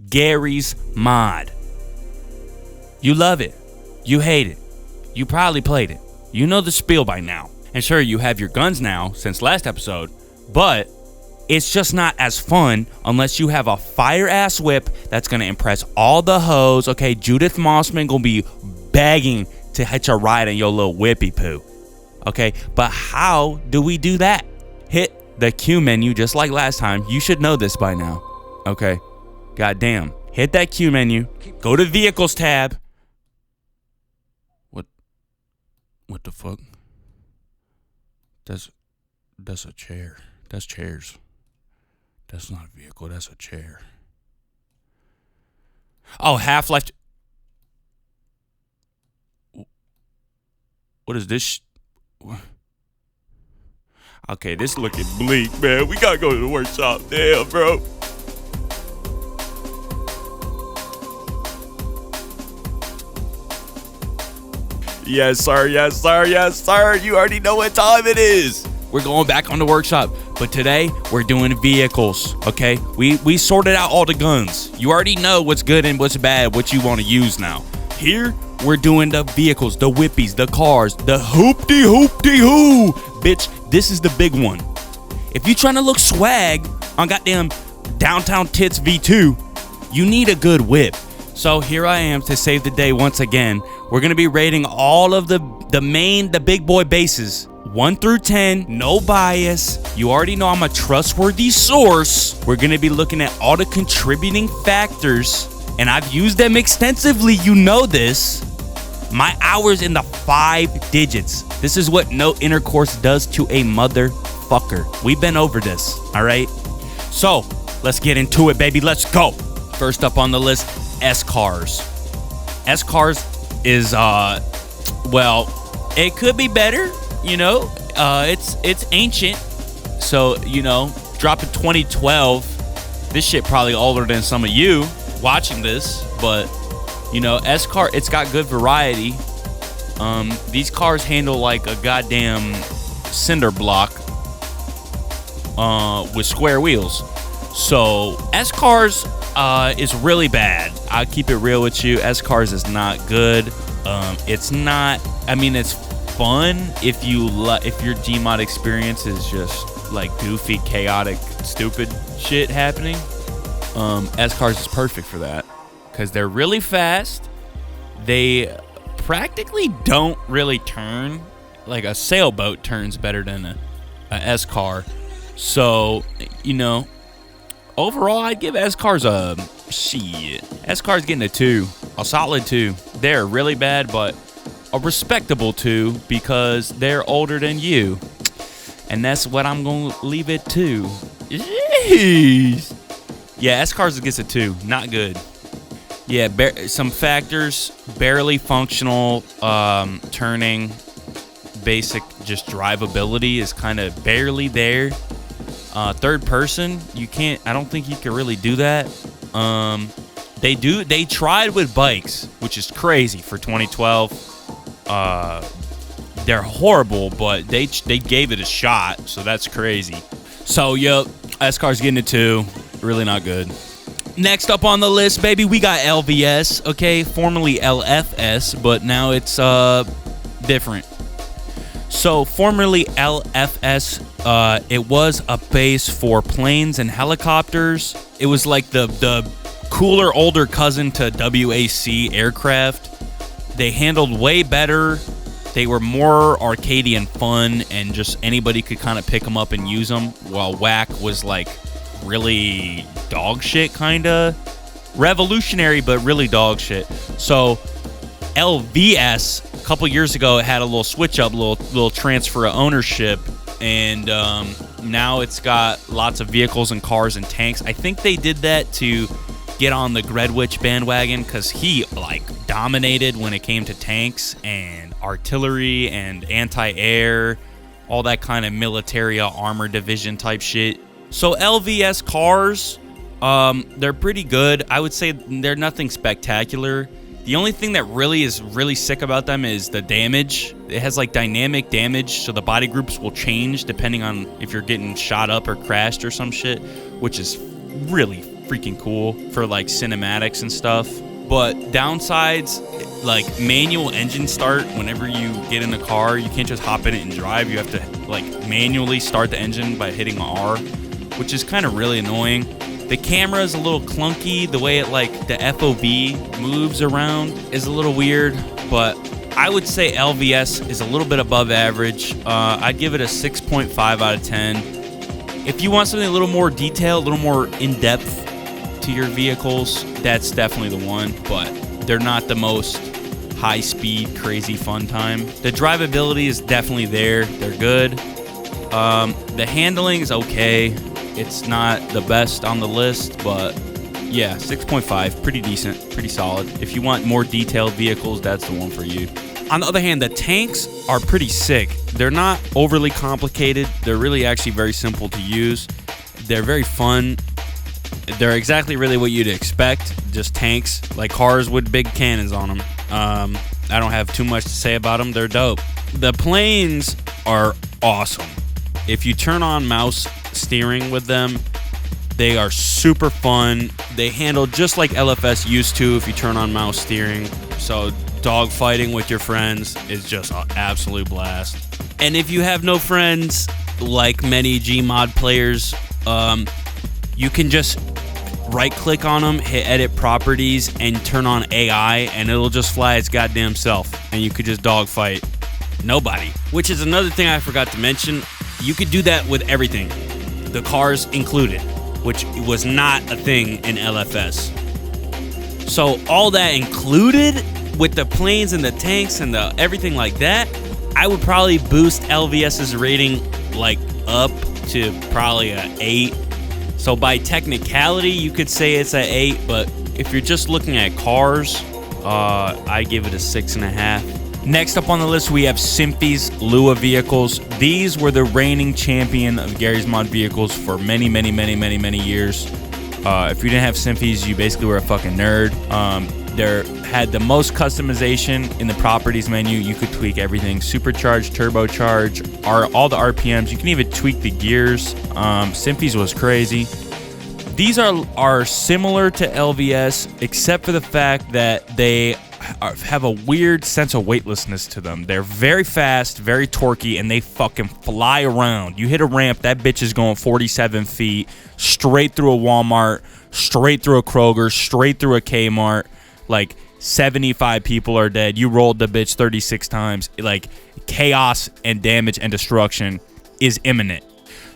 Garr'ys Mod. You love it. You hate it. You probably played it. You know the spiel by now. And sure, you have your guns now since last episode, but it's just not as fun unless you have a fire-ass whip that's going to impress all the hoes. Okay, Judith Mossman going to be begging to hitch a ride in your little whippy poo. Okay, but how do we do that? Hit the Q menu just like last time. You should know this by now. Okay, goddamn. Hit that Q menu. Go to Vehicles tab. What the fuck? That's a chair. That's chairs. That's not a vehicle. That's a chair. Oh, Half-Life. What is this? Okay, this looking bleak, man. We gotta go to the workshop. Damn, bro. Yes, sir. Yes, sir. Yes, sir. You already know what time it is. We're going back on the workshop, but today we're doing vehicles. Okay, we sorted out all the guns. You already know what's good and what's bad, what you want to use now. Here we're doing the vehicles, the whippies, the cars, the hoopty-hoo. Bitch, this is the big one. If you trying to look swag on goddamn Downtown Tits V2, you need a good whip. So here I am to save the day once again. We're going to be rating all of the big boy bases. 1 through 10, no bias. You already know I'm a trustworthy source. We're going to be looking at all the contributing factors, and I've used them extensively. You know this. My hours in the 5 digits. This is what no intercourse does to a motherfucker. We've been over this, all right? So, let's get into it, baby. Let's go. First up on the list, S-Cars. S-Cars is, well, it could be better, you know. It's ancient. So, you know, dropped in 2012. This shit probably older than some of you watching this, but you know, S-Car, it's got good variety. These cars handle like a goddamn cinder block with square wheels. So S-Cars is really bad. I'll keep it real with you. S-Cars is not good. It's not, I mean, it's fun if your GMod experience is just like goofy, chaotic, stupid shit happening. S-Cars is perfect for that because they're really fast. They practically don't really turn. Like a sailboat turns better than a S-Car. So, you know, overall, I'd give S-Cars a shit. S-Cars getting a 2, a solid 2. They're really bad, but a respectable 2 because they're older than you. And that's what I'm going to leave it to. Jeez. Yeah, S-Cars gets a 2. Not good. Yeah, some factors. Barely functional turning. Basic just drivability is kind of barely there. Third person, you can't. I don't think you can really do that. They tried with bikes, which is crazy for 2012. They're horrible, but they gave it a shot, so that's crazy. So yep, S-Car's getting a 2. Really not good. Next up on the list, baby, we got LVS. Okay, formerly LFS, but now it's different. So formerly LFS, it was a base for planes and helicopters. It was like the cooler older cousin to WAC aircraft. They handled way better. They were more arcadey and fun, and just anybody could kind of pick them up and use them, while WAC was like really dog shit, kind of revolutionary, but really dog shit. So LVS, a couple years ago, it had a little switch up, little transfer of ownership, and now it's got lots of vehicles and cars and tanks. I think they did that to get on the Gredwich bandwagon because he like dominated when it came to tanks and artillery and anti-air, all that kind of military armor division type shit. So LVS cars, they're pretty good. I would say they're nothing spectacular. The only thing that really is really sick about them is the damage. It has like dynamic damage, so the body groups will change depending on if you're getting shot up or crashed or some shit, which is really freaking cool for like cinematics and stuff. But downsides, like manual engine start, whenever you get in a car, you can't just hop in it and drive. You have to like manually start the engine by hitting R, which is kind of really annoying. The camera is a little clunky. The way it like the FOV moves around is a little weird, but I would say LVS is a little bit above average. I'd give it a 6.5 out of 10. If you want something a little more detailed, a little more in-depth to your vehicles, that's definitely the one, but they're not the most high-speed, crazy fun time. The drivability is definitely there. They're good. The handling is okay. It's not the best on the list, but yeah, 6.5, pretty decent, pretty solid. If you want more detailed vehicles, that's the one for you. On the other hand, the tanks are pretty sick. They're not overly complicated. They're really actually very simple to use. They're very fun. They're exactly really what you'd expect, just tanks, like cars with big cannons on them. I don't have too much to say about them. They're dope. The planes are awesome. If you turn on mouse steering with them, they are super fun. They handle just like LFS used to if you turn on mouse steering. So dogfighting with your friends is just an absolute blast. And if you have no friends, like many GMod players, you can just right-click on them, hit edit properties, and turn on AI, and it'll just fly its goddamn self. And you could just dogfight nobody. Which is another thing I forgot to mention. You could do that with everything, the cars included, which was not a thing in LFS. So all that included with the planes and the tanks and the everything like that, I would probably boost LVS's rating like up to probably an 8. So by technicality, you could say it's an 8, but if you're just looking at cars, I give it a 6.5. Next up on the list, we have Simfphys Lua vehicles. These were the reigning champion of Garr'ys Mod Vehicles for many years. If you didn't have Simfphys, you basically were a fucking nerd. They had the most customization in the properties menu. You could tweak everything: supercharge, turbocharge, all the RPMs. You can even tweak the gears. Simfphys was crazy. These are similar to LVS, except for the fact that they have a weird sense of weightlessness to them. They're very fast, very torquey, and they fucking fly around. You hit a ramp, that bitch is going 47 feet, straight through a Walmart, straight through a Kroger, straight through a Kmart. Like, 75 people are dead. You rolled the bitch 36 times. Like, chaos and damage and destruction is imminent.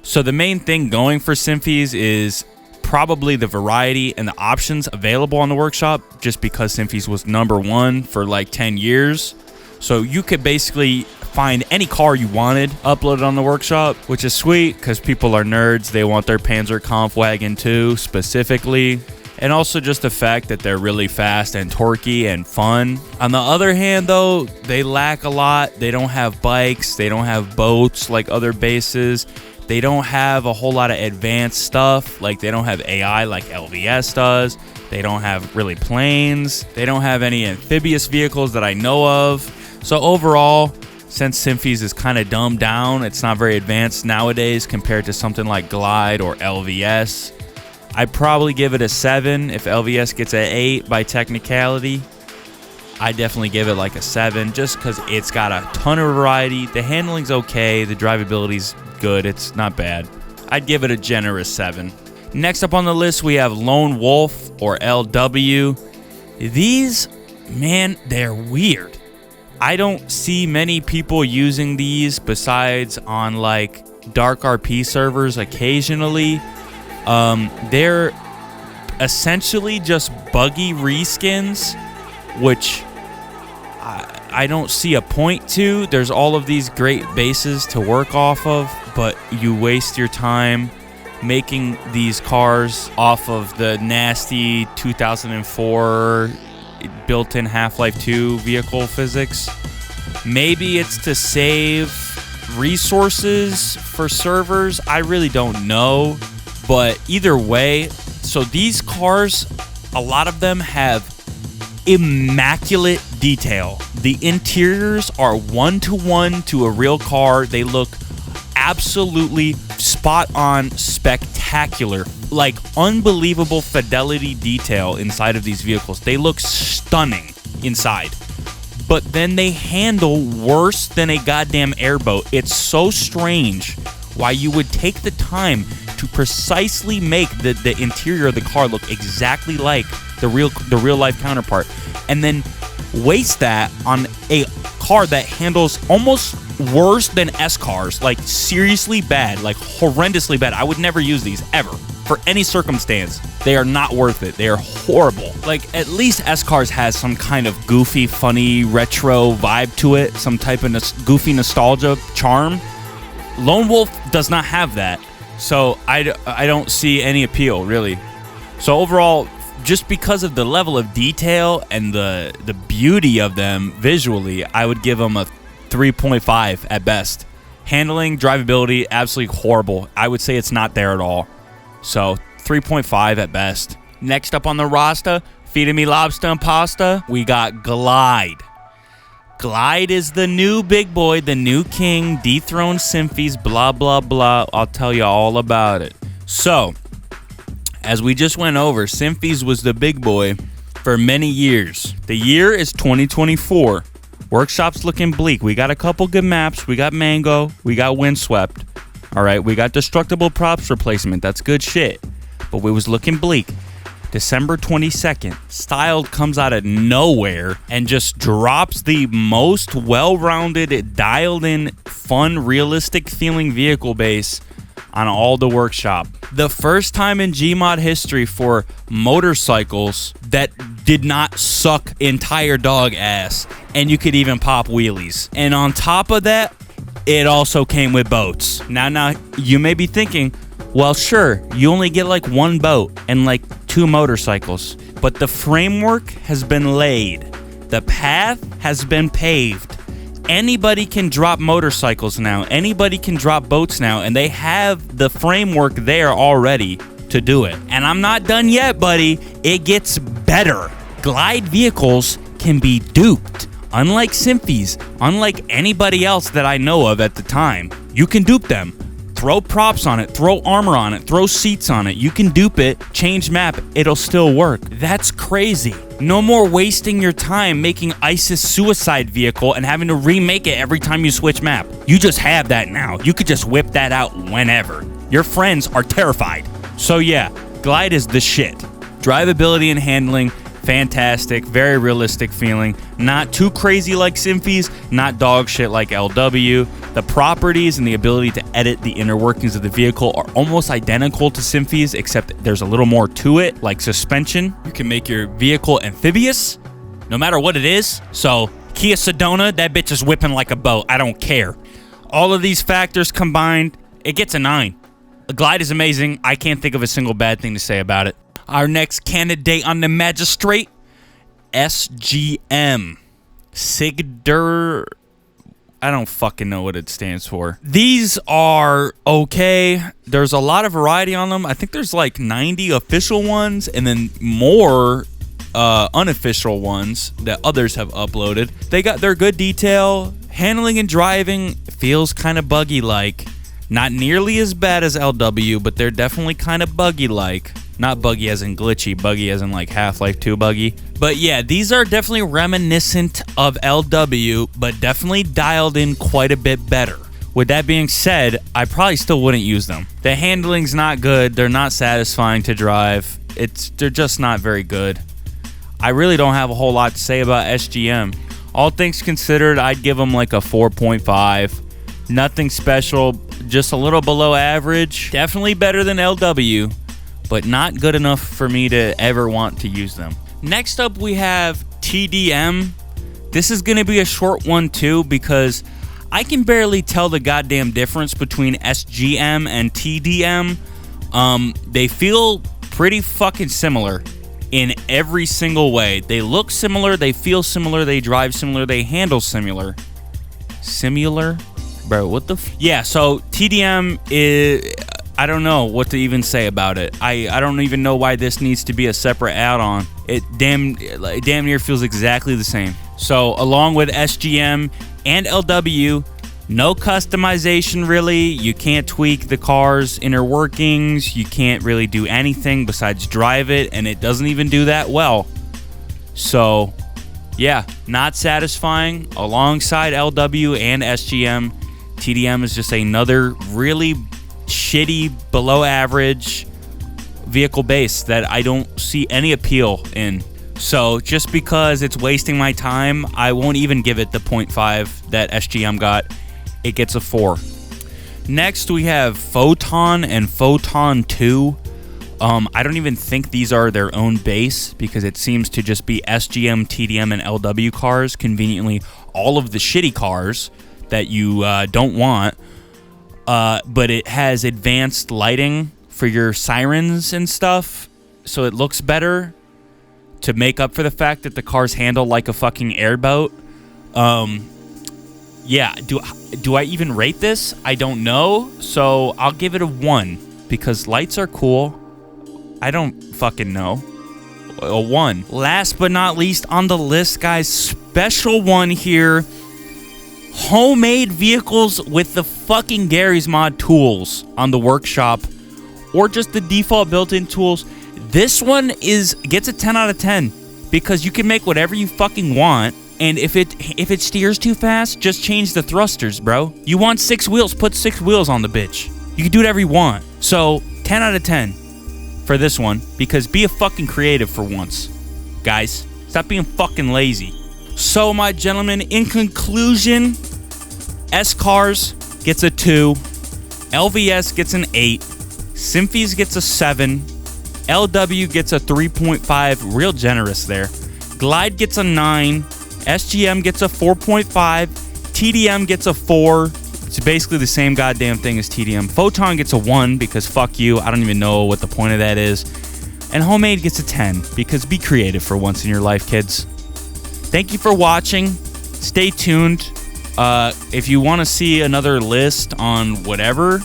So the main thing going for Simfphys is probably the variety and the options available on the workshop, just because Simfphys was #1 for like 10 years. So you could basically find any car you wanted uploaded on the workshop, which is sweet because people are nerds. They want their Panzer Kampfwagen too, specifically. And also just the fact that they're really fast and torquey and fun. On the other hand, though, they lack a lot. They don't have bikes. They don't have boats like other bases. They don't have a whole lot of advanced stuff. Like, they don't have AI like LVS does. They don't have really planes. They don't have any amphibious vehicles that I know of. So overall, since Simfphys is kind of dumbed down, it's not very advanced nowadays compared to something like Glide or LVS. I'd probably give it a 7. If LVS gets an 8 by technicality, I definitely give it like a 7, just because it's got a ton of variety. The handling's okay. The drivability's good. It's not bad. I'd give it a generous 7. Next up on the list, we have Lone Wolf or LW. These, man, they're weird. I don't see many people using these besides on like dark RP servers occasionally. They're essentially just buggy reskins, which I don't see a point to. There's all of these great bases to work off of, but you waste your time making these cars off of the nasty 2004 built-in Half-Life 2 vehicle physics. Maybe it's to save resources for servers. I really don't know. But either way, so these cars, a lot of them have immaculate detail. The interiors are 1-to-1 to a real car. They look absolutely spot on, spectacular, like unbelievable fidelity detail inside of these vehicles. They look stunning inside. But then they handle worse than a goddamn airboat. It's so strange why you would take the time to precisely make the interior of the car look exactly like the real life counterpart, and then waste that on a car that handles almost worse than S cars. Like seriously bad, like horrendously bad. I would never use these ever for any circumstance. They are not worth it. They are horrible. Like at least S cars has some kind of goofy, funny, retro vibe to it, some type of goofy nostalgia charm. Lone Wolf does not have that, so I don't see any appeal really. So overall, just because of the level of detail and the beauty of them visually, I would give them a 3.5 at best. Handling, drivability, absolutely horrible. I would say it's not there at all. So 3.5 at best. Next up on the roster, feeding me lobster and pasta, we got Glide. Glide is the new big boy, the new king, dethroned Simfphys, blah, blah, blah. I'll tell you all about it. So, as we just went over, Simfphys was the big boy for many years. The year is 2024. Workshop's looking bleak. We got a couple good maps. We got Mango. We got Windswept. All right, we got Destructible Props Replacement. That's good shit. But we was looking bleak. December 22nd, Styled comes out of nowhere and just drops the most well-rounded, dialed-in, fun, realistic-feeling vehicle base on all the workshop. The first time in GMod history for motorcycles that did not suck entire dog ass, and you could even pop wheelies. And on top of that, it also came with boats. Now, you may be thinking, well, sure, you only get like one boat and like 2 motorcycles, but the framework has been laid. The path has been paved. Anybody can drop motorcycles now. Anybody can drop boats now, and they have the framework there already to do it. And I'm not done yet, buddy. It gets better. Glide vehicles can be duped. Unlike Simfphys, unlike anybody else that I know of at the time, you can dupe them. Throw props on it, throw armor on it, throw seats on it. You can dupe it, change map, it'll still work. That's crazy. No more wasting your time making ISIS suicide vehicle and having to remake it every time you switch map. You just have that now. You could just whip that out whenever. Your friends are terrified. So yeah, Glide is the shit. Drivability and handling, fantastic, very realistic feeling. Not too crazy like Simfphys, not dog shit like LW. The properties and the ability to edit the inner workings of the vehicle are almost identical to Simfphys, except there's a little more to it, like suspension. You can make your vehicle amphibious, no matter what it is. So, Kia Sedona, that bitch is whipping like a boat. I don't care. All of these factors combined, it gets a 9. The Glide is amazing. I can't think of a single bad thing to say about it. Our next candidate on the magistrate, SGM. Sigdur... I don't fucking know what it stands for. These are okay. There's a lot of variety on them. I think there's like 90 official ones and then more unofficial ones that others have uploaded. They got their good detail. Handling and driving feels kind of buggy-like. Not nearly as bad as LW, but they're definitely kind of buggy-like. Not buggy as in glitchy, buggy as in like Half-Life 2 buggy. But yeah, these are definitely reminiscent of LW, but definitely dialed in quite a bit better. With that being said, I probably still wouldn't use them. The handling's not good, they're not satisfying to drive. They're just not very good. I really don't have a whole lot to say about SGM. All things considered, I'd give them like a 4.5. Nothing special, just a little below average. Definitely better than LW, but not good enough for me to ever want to use them. Next up, we have TDM. This is going to be a short one too, because I can barely tell the goddamn difference between SGM and TDM. They feel pretty fucking similar in every single way. They look similar, they feel similar, they drive similar, they handle similar. Similar? Bro, what the yeah, so TDM is... I don't know what to even say about it. I don't even know why this needs to be a separate add-on. It damn near feels exactly the same. So along with SGM and LW, No customization really. You can't tweak the car's inner workings. You can't really do anything besides drive it, and it doesn't even do that well. So, yeah, not satisfying. Alongside LW and SGM, TDM is just another really shitty, below average vehicle base that I don't see any appeal in. So just because it's wasting my time, I won't even give it the 0.5 that SGM got. It gets a 4. Next, we have Photon and Photon 2. I don't even think these are their own base because it seems to just be SGM, TDM, and LW cars. Conveniently, all of the shitty cars that you don't want. But it has advanced lighting for your sirens and stuff, so it looks better to make up for the fact that the cars handle like a fucking airboat. Yeah, do I even rate this? I don't know, so I'll give it a 1 because lights are cool. I don't fucking know. A 1. Last but not least on the list, guys, special one here. Homemade vehicles with the fucking Garr'ys Mod tools on the workshop, or just the default built-in tools. This one gets a 10 out of 10 because you can make whatever you fucking want, and if it steers too fast, just change the thrusters, bro. You want 6 wheels, put 6 wheels on the bitch. You can do whatever you want. So 10 out of 10 for this one, because be a fucking creative for once, guys. Stop being fucking lazy. So, my gentlemen, in conclusion, S-Cars gets a 2, LVS gets an 8, Simfphys gets a 7, LW gets a 3.5, real generous there, Glide gets a 9, SGM gets a 4.5, TDM gets a 4, it's basically the same goddamn thing as TDM, Photon gets a 1, because fuck you, I don't even know what the point of that is, and Homemade gets a 10, because be creative for once in your life, kids. Thank you for watching. Stay tuned. If you want to see another list on whatever,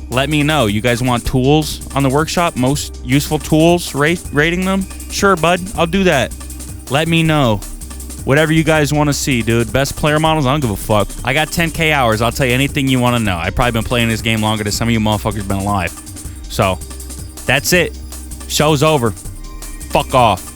let me know. You guys want tools on the workshop? Most useful tools? Rating them? Sure, bud. I'll do that. Let me know. Whatever you guys want to see, dude. Best player models? I don't give a fuck. I got 10K hours. I'll tell you anything you want to know. I've probably been playing this game longer than some of you motherfuckers been alive. So, that's it. Show's over. Fuck off.